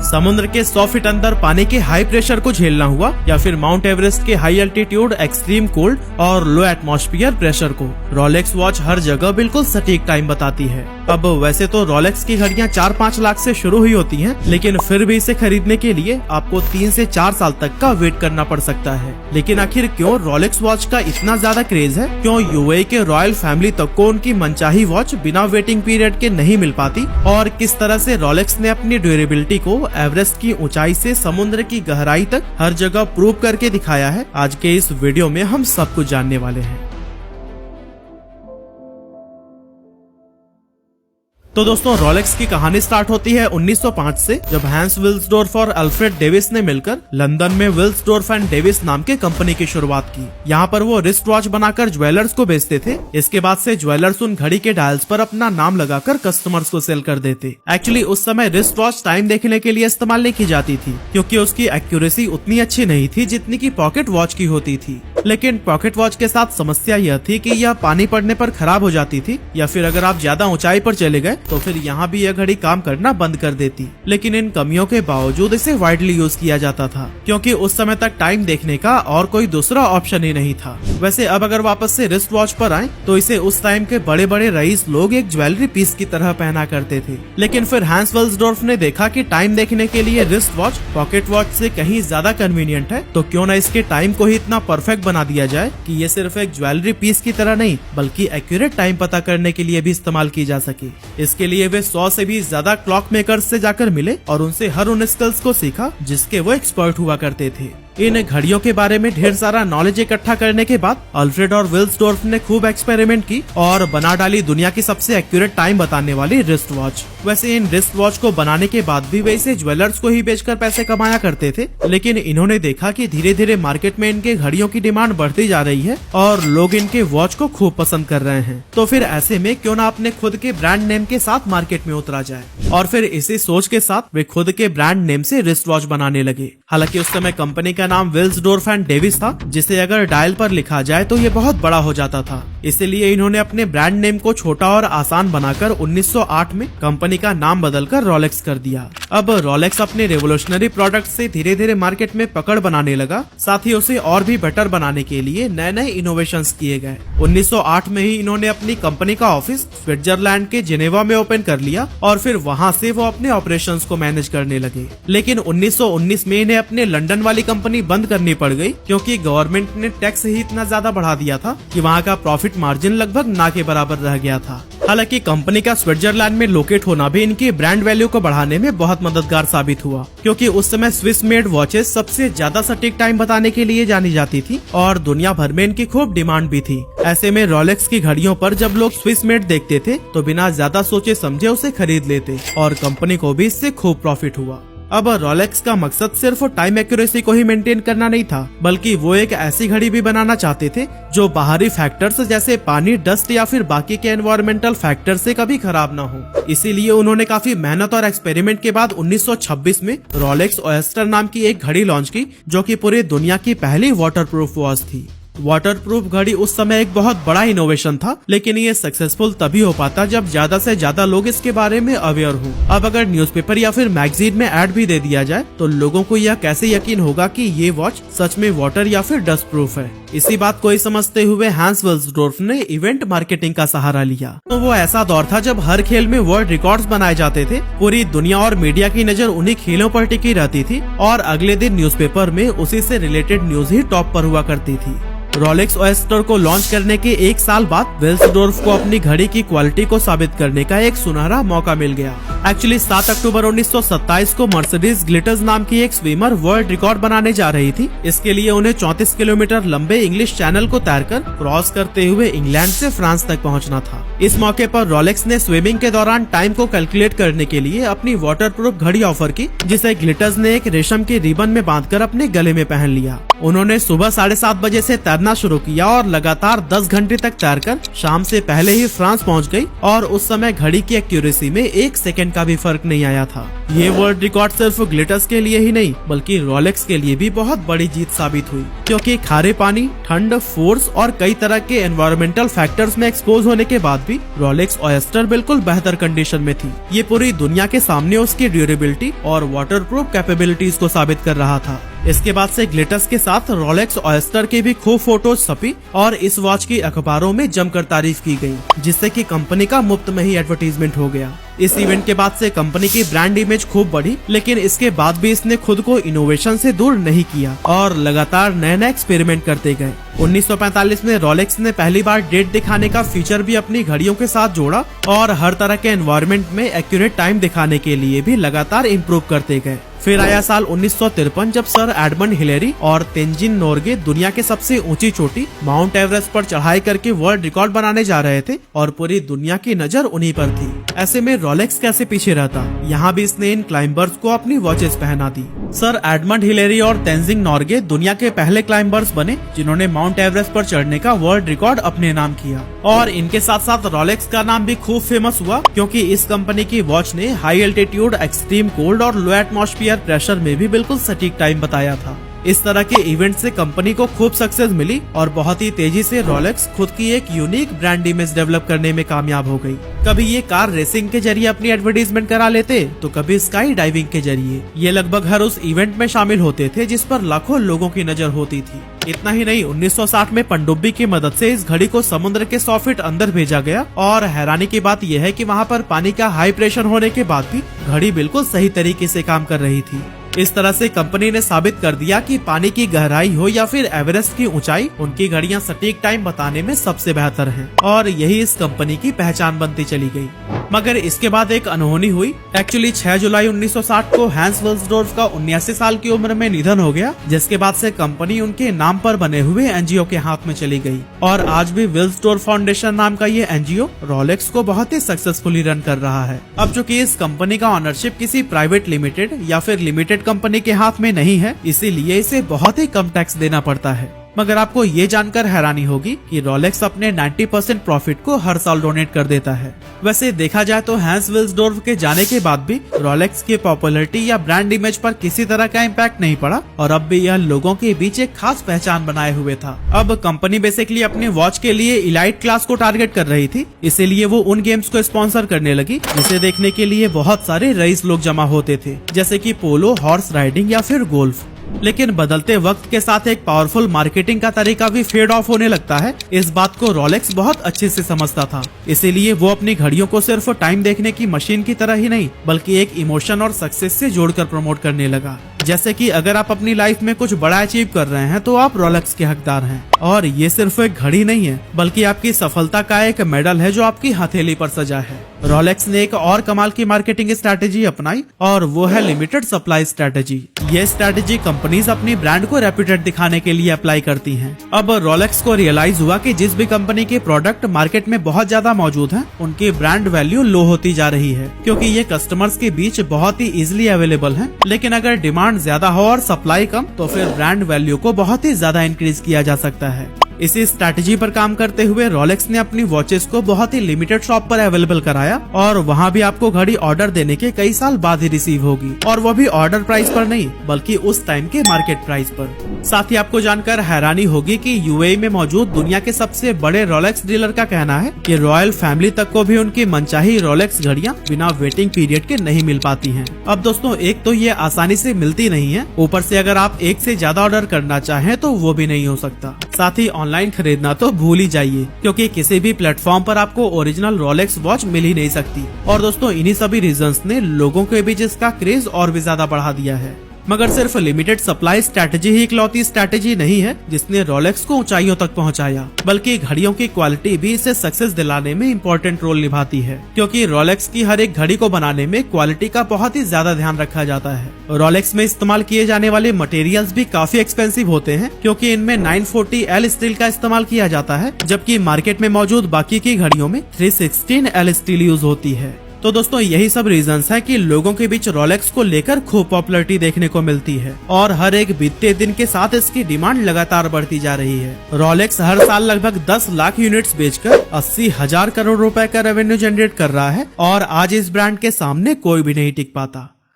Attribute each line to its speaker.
Speaker 1: समुद्र के 100 फीट अंदर पानी के हाई प्रेशर को झेलना हुआ या फिर माउंट एवरेस्ट के हाई एल्टीट्यूड, एक्सट्रीम कोल्ड और लो एटमॉस्फेयर प्रेशर को, रोलेक्स वॉच हर जगह बिल्कुल सटीक टाइम बताती है। अब वैसे तो रोलेक्स की घड़ियां 4-5 लाख से शुरू हुई होती हैं, लेकिन फिर भी इसे खरीदने के लिए आपको 3 से 4 साल तक का वेट करना पड़ सकता है। लेकिन आखिर क्यों रोलेक्स वॉच का इतना ज्यादा क्रेज है? क्यों यूएई के रॉयल फैमिली तक को उनकी मनचाही वॉच बिना वेटिंग पीरियड के नहीं मिल पाती? और किस तरह से रोलेक्स ने अपनी ड्यूरेबिलिटी को एवरेस्ट की ऊंचाई से समुद्र की गहराई तक हर जगह प्रूव करके दिखाया है, आज के इस वीडियो में हम सब कुछ जानने वाले हैं। तो दोस्तों, रोलेक्स की कहानी स्टार्ट होती है 1905 से, जब हैंस विल्सडोर्फ और अल्फ्रेड डेविस ने मिलकर लंदन में विल्सडोर्फ एंड डेविस नाम के कंपनी की शुरुआत की। यहाँ पर वो रिस्ट वॉच बनाकर ज्वेलर्स को बेचते थे। इसके बाद से ज्वेलर्स उन घड़ी के डायल्स पर अपना नाम लगाकर कस्टमर्स को सेल कर देते। एक्चुअली उस समय रिस्ट वॉच टाइम देखने के लिए इस्तेमाल नहीं की जाती थी, क्योंकि उसकी एक्यूरेसी उतनी अच्छी नहीं थी जितनी की पॉकेट वॉच की होती थी। लेकिन पॉकेट वॉच के साथ समस्या यह थी कि यह पानी पड़ने पर खराब हो जाती थी, या फिर अगर आप ज्यादा ऊंचाई पर चले गए तो फिर यहाँ भी यह घड़ी काम करना बंद कर देती। लेकिन इन कमियों के बावजूद इसे वाइडली यूज किया जाता था, क्योंकि उस समय तक टाइम देखने का और कोई दूसरा ऑप्शन ही नहीं था। वैसे अब अगर वापस से रिस्ट वॉच पर आए तो इसे उस टाइम के बड़े बड़े रईस लोग एक ज्वेलरी पीस की तरह पहना करते थे। लेकिन फिर हैंस विल्सडोर्फ ने देखा कि टाइम देखने के लिए रिस्ट वॉच पॉकेट वॉच से कहीं ज्यादा कन्वीनियंट है, तो क्यों न इसके टाइम को ही इतना परफेक्ट बना दिया जाए कि ये सिर्फ एक ज्वेलरी पीस की तरह नहीं बल्कि एक्यूरेट टाइम पता करने के लिए भी इस्तेमाल की जा सके। इसके लिए वे 100 से भी ज्यादा क्लॉक मेकर्स से जाकर मिले और उनसे हर उन स्किल्स को सीखा जिसके वो एक्सपर्ट हुआ करते थे। इन घड़ियों के बारे में ढेर सारा नॉलेज इकट्ठा करने के बाद अल्फ्रेड और विल्सडोर्फ ने खूब एक्सपेरिमेंट की और बना डाली दुनिया की सबसे एक्यूरेट टाइम बताने वाली रिस्ट वॉच। वैसे इन रिस्ट वॉच को बनाने के बाद भी वे इसे ज्वेलर्स को ही बेचकर पैसे कमाया करते थे, लेकिन इन्होंने देखा कि धीरे धीरे मार्केट में इनके घड़ियों की डिमांड बढ़ती जा रही है और लोग इनके वॉच को खूब पसंद कर रहे हैं। तो फिर ऐसे में क्यों ना अपने खुद के ब्रांड नेम के साथ मार्केट में उतरा जाए, और फिर इसी सोच के साथ वे खुद के ब्रांड नेम से रिस्ट वॉच बनाने लगे। हालांकि उस समय कंपनी का नाम विल्सडोर्फ एंड डेविस था, जिसे अगर डायल पर लिखा जाए तो ये बहुत बड़ा हो जाता था। इसलिए इन्होंने अपने ब्रांड नेम को छोटा और आसान बनाकर 1908 में कंपनी का नाम बदलकर रोलेक्स कर दिया। अब रोलेक्स अपने रेवोल्यूशनरी प्रोडक्ट से धीरे धीरे मार्केट में पकड़ बनाने लगा, साथ ही उसे और भी बेटर बनाने के लिए नए नए इनोवेशंस किए गए। 1908 में ही इन्होंने अपनी कंपनी का ऑफिस स्विट्जरलैंड के जिनेवा में ओपन कर लिया और फिर वहां से वो अपने ऑपरेशंस को मैनेज करने लगे। लेकिन 1919 में इन्हें अपने लंदन वाली कंपनी बंद करनी पड़ गई, क्योंकि गवर्नमेंट ने टैक्स ही इतना ज्यादा बढ़ा दिया था कि वहाँ का प्रॉफिट मार्जिन लगभग ना के बराबर रह गया था। हालांकि कंपनी का स्विट्जरलैंड में लोकेट होना भी इनकी ब्रांड वैल्यू को बढ़ाने में बहुत मददगार साबित हुआ, क्योंकि उस समय स्विस मेड वॉचेस सबसे ज्यादा सटीक टाइम बताने के लिए जानी जाती थी और दुनिया भर में इनकी खूब डिमांड भी थी। ऐसे में रोलेक्स की घड़ियों पर जब लोग स्विस मेड देखते थे तो बिना ज्यादा सोचे समझे उसे खरीद लेते और कंपनी को भी इससे खूब प्रॉफिट हुआ। अब रोलेक्स का मकसद सिर्फ टाइम एक्यूरेसी को ही मेंटेन करना नहीं था, बल्कि वो एक ऐसी घड़ी भी बनाना चाहते थे जो बाहरी फैक्टर्स जैसे पानी, डस्ट या फिर बाकी के एनवायरमेंटल फैक्टर से कभी खराब ना हो। इसीलिए उन्होंने काफी मेहनत और एक्सपेरिमेंट के बाद 1926 में रोलेक्स ओएस्टर नाम की एक घड़ी लॉन्च की, जो कि पूरी दुनिया की पहली वाटरप्रूफ वॉच थी। वाटरप्रूफ घड़ी उस समय एक बहुत बड़ा इनोवेशन था, लेकिन ये सक्सेसफुल तभी हो पाता जब ज्यादा से ज्यादा लोग इसके बारे में अवेयर हो। अब अगर न्यूज़पेपर या फिर मैगजीन में ऐड भी दे दिया जाए तो लोगों को यह कैसे यकीन होगा कि ये वॉच सच में वाटर या फिर डस्ट प्रूफ है। इसी बात को ही समझते हुए हैंस विल्सडोर्फ ने इवेंट मार्केटिंग का सहारा लिया। तो वो ऐसा दौर था जब हर खेल में वर्ल्ड रिकॉर्ड्स बनाए जाते थे। पूरी दुनिया और मीडिया की नजर उन्हीं खेलों पर टिकी रहती थी और अगले दिन न्यूज़पेपर में उसी से रिलेटेड न्यूज ही टॉप पर हुआ करती थी। रोलेक्स ओएस्टर को लॉन्च करने के 1 साल बाद विल्सडोर्फ को अपनी घड़ी की क्वालिटी को साबित करने का एक सुनहरा मौका मिल गया। एक्चुअली 7 अक्टूबर 1927 को मर्सिडीज ग्लिटर्स नाम की एक स्विमर वर्ल्ड रिकॉर्ड बनाने जा रही थी। इसके लिए उन्हें 34 किलोमीटर लंबे इंग्लिश चैनल को तैरकर क्रॉस करते हुए इंग्लैंड से फ्रांस तक पहुंचना था। इस मौके पर रोलेक्स ने स्विमिंग के दौरान टाइम को कैलकुलेट करने के लिए अपनी वाटरप्रूफ घड़ी ऑफर की, जिसे ग्लिटर्स ने एक रेशम के रिबन में बांधकर अपने गले में पहन लिया। उन्होंने सुबह 7:30 बजे से तैरना शुरू किया और लगातार 10 घंटे तक तैरकर शाम से पहले ही फ्रांस पहुंच गई और उस समय घड़ी की एक्यूरेसी में 1 सेकंड का भी फर्क नहीं आया था। ये वर्ल्ड रिकॉर्ड सिर्फ ग्लिटर्स के लिए ही नहीं बल्कि रोलेक्स के लिए भी बहुत बड़ी जीत साबित हुई, क्योंकि खारे पानी, ठंड, फोर्स और कई तरह के एनवायरमेंटल फैक्टर्स में एक्सपोज होने के बाद भी रोलेक्स ऑयस्टर बिल्कुल बेहतर कंडीशन में थी। ये पूरी दुनिया के सामने उसकी ड्यूरेबिलिटी और वाटरप्रूफ कैपेबिलिटीज को साबित कर रहा था। इसके बाद से ग्लिटर्स के साथ रोलेक्स ऑयस्टर की भी खूब फोटोज छपी और इस वॉच की अखबारों में जमकर तारीफ की गई, जिससे कि कंपनी का मुफ्त में ही एडवर्टीजमेंट हो गया। इस इवेंट के बाद से कंपनी की ब्रांड इमेज खूब बढ़ी, लेकिन इसके बाद भी इसने खुद को इनोवेशन से दूर नहीं किया और लगातार नए नए एक्सपेरिमेंट करते गए। 1945 में रोलेक्स ने पहली बार डेट दिखाने का फीचर भी अपनी घड़ियों के साथ जोड़ा और हर तरह के एनवायरनमेंट में एक्यूरेट टाइम दिखाने के लिए भी लगातार इम्प्रूव करते गए। फिर आया साल 1953 जब सर एडमंड हिलेरी और तेंजिन नोर्गे दुनिया के सबसे ऊंची चोटी माउंट एवरेस्ट पर चढ़ाई करके वर्ल्ड रिकॉर्ड बनाने जा रहे थे और पूरी दुनिया की नजर उन्हीं पर थी। ऐसे में रोलेक्स कैसे पीछे रहता, यहाँ भी इसने इन क्लाइंबर्स को अपनी वॉचेस पहना दी। सर एडमंड हिलेरी और तेंजिन नोर्गे दुनिया के पहले क्लाइंबर्स बने जिन्होंने माउंट एवरेस्ट पर चढ़ने का वर्ल्ड रिकॉर्ड अपने नाम किया, और इनके साथ साथ रोलेक्स का नाम भी खूब फेमस हुआ, क्योंकि इस कंपनी की वॉच ने हाई एल्टीट्यूड, एक्सट्रीम कोल्ड और लो एटमॉस्फेयर प्रेशर में भी बिल्कुल सटीक टाइम बताया था। इस तरह के इवेंट से कंपनी को खूब सक्सेस मिली और बहुत ही तेजी से रोलेक्स खुद की एक यूनिक ब्रांड इमेज डेवलप करने में कामयाब हो गई। कभी ये कार रेसिंग के जरिए अपनी एडवर्टीजमेंट करा लेते तो कभी स्काई डाइविंग के जरिए। ये लगभग हर उस इवेंट में शामिल होते थे जिस पर लाखों लोगों की नजर होती थी। इतना ही नहीं, 1960 में पनडुब्बी की मदद से इस घड़ी को समुद्र के 100 फीट अंदर भेजा गया और हैरानी की बात यह है कि वहाँ पर पानी का हाई प्रेशर होने के बाद भी घड़ी बिल्कुल सही तरीके से काम कर रही थी। इस तरह से कंपनी ने साबित कर दिया कि पानी की गहराई हो या फिर एवरेस्ट की ऊंचाई, उनकी घड़ियां सटीक टाइम बताने में सबसे बेहतर हैं और यही इस कंपनी की पहचान बनती चली गई। मगर इसके बाद एक अनहोनी हुई। एक्चुअली 6 जुलाई 1960 को हैंस विल्सडोर्फ का 79 साल की उम्र में निधन हो गया, जिसके बाद से कंपनी उनके नाम पर बने हुए एनजीओ के हाथ में चली गई और आज भी विल्सडोर्फ फाउंडेशन नाम का ये एनजीओ रोलेक्स को बहुत ही सक्सेसफुली रन कर रहा है। अब चूंकि इस कंपनी का ऑनरशिप किसी प्राइवेट लिमिटेड या फिर लिमिटेड कंपनी के हाथ में नहीं है, इसीलिए इसे बहुत ही कम टैक्स देना पड़ता है। मगर आपको ये जानकर हैरानी होगी कि रोलेक्स अपने 90% प्रॉफिट को हर साल डोनेट कर देता है। वैसे देखा जाए तो हैंस विल्सडोर्फ के जाने के बाद भी रोलेक्स की पॉपुलैरिटी या ब्रांड इमेज पर किसी तरह का इम्पैक्ट नहीं पड़ा और अब भी यह लोगों के बीच एक खास पहचान बनाए हुए था। अब कंपनी बेसिकली अपनी वॉच के लिए इलाइट क्लास को टारगेट कर रही थी, इसीलिए वो उन गेम्स को स्पॉन्सर करने लगी जिसे देखने के लिए बहुत सारे रईस लोग जमा होते थे, जैसे कि पोलो, हॉर्स राइडिंग या फिर गोल्फ। लेकिन बदलते वक्त के साथ एक पावरफुल मार्केटिंग का तरीका भी फेड ऑफ होने लगता है। इस बात को रोलेक्स बहुत अच्छे से समझता था, इसीलिए वो अपनी घड़ियों को सिर्फ टाइम देखने की मशीन की तरह ही नहीं बल्कि एक इमोशन और सक्सेस से जोड़कर प्रमोट करने लगा। जैसे कि अगर आप अपनी लाइफ में कुछ बड़ा अचीव कर रहे हैं तो आप रोलेक्स के हकदार हैं, और ये सिर्फ एक घड़ी नहीं है बल्कि आपकी सफलता का एक मेडल है जो आपकी हथेली पर सजा है। रोलेक्स ने एक और कमाल की मार्केटिंग स्ट्रैटेजी अपनाई और वो है लिमिटेड सप्लाई स्ट्रैटेजी। ये स्ट्रैटेजी कंपनीज अपनी ब्रांड को रेप्यूटेड दिखाने के लिए अप्लाई करती हैं। अब रोलेक्स को रियलाइज हुआ कि जिस भी कंपनी के प्रोडक्ट मार्केट में बहुत ज्यादा मौजूद हैं, उनकी ब्रांड वैल्यू लो होती जा रही है, क्योंकि ये कस्टमर्स के बीच बहुत ही इजिली अवेलेबल है। लेकिन अगर डिमांड ज्यादा हो और सप्लाई कम तो फिर ब्रांड वैल्यू को बहुत ही ज्यादा इंक्रीज किया जा सकता है। इसी स्ट्रैटेजी पर काम करते हुए रोलेक्स ने अपनी वॉचेस को बहुत ही लिमिटेड शॉप पर अवेलेबल कराया और वहाँ भी आपको घड़ी ऑर्डर देने के कई साल बाद ही रिसीव होगी, और वो भी ऑर्डर प्राइस पर नहीं बल्कि उस टाइम के मार्केट प्राइस पर। साथ ही आपको जानकर हैरानी होगी कि यूएई में मौजूद दुनिया के सबसे बड़े रोलेक्स डीलर का कहना है कि रॉयल फैमिली तक को भी उनकी मनचाही रोलेक्स घड़ियां बिना वेटिंग पीरियड के नहीं मिल पाती हैं। अब दोस्तों, एक तो ये आसानी से मिलती नहीं है, ऊपर से अगर आप एक से ज्यादा ऑर्डर करना चाहें तो वो भी नहीं हो सकता। साथ ही ऑनलाइन खरीदना तो भूल ही जाइए, क्योंकि किसी भी प्लेटफॉर्म पर आपको ओरिजिनल रोलेक्स वॉच मिल ही नहीं सकती। और दोस्तों, इन्हीं सभी रीजंस ने लोगों के बीच इसका क्रेज और भी ज्यादा बढ़ा दिया है। मगर सिर्फ लिमिटेड सप्लाई स्ट्रैटेजी ही इकलौती स्ट्रैटेजी नहीं है जिसने रोलेक्स को ऊंचाइयों तक पहुंचाया, बल्कि घड़ियों की क्वालिटी भी इसे सक्सेस दिलाने में इम्पोर्टेंट रोल निभाती है, क्योंकि रोलेक्स की हर एक घड़ी को बनाने में क्वालिटी का बहुत ही ज्यादा ध्यान रखा जाता है। रोलेक्स में इस्तेमाल किए जाने वाले मटेरियल्स भी काफी एक्सपेंसिव होते हैं, क्योंकि इनमें 940L स्टील का इस्तेमाल किया जाता है, जबकि मार्केट में मौजूद बाकी की घड़ियों में 316L स्टील यूज होती है। तो दोस्तों यही सब रीजंस है कि लोगों के बीच रोलेक्स को लेकर खूब पॉपुलैरिटी देखने को मिलती है और हर एक बीतते दिन के साथ इसकी डिमांड लगातार बढ़ती जा रही है। रोलेक्स हर साल लगभग 10 लाख यूनिट्स बेचकर 80,000 करोड़ रुपए का रेवेन्यू जनरेट कर रहा है और आज इस ब्रांड के सामने कोई भी नहीं टिक पाता।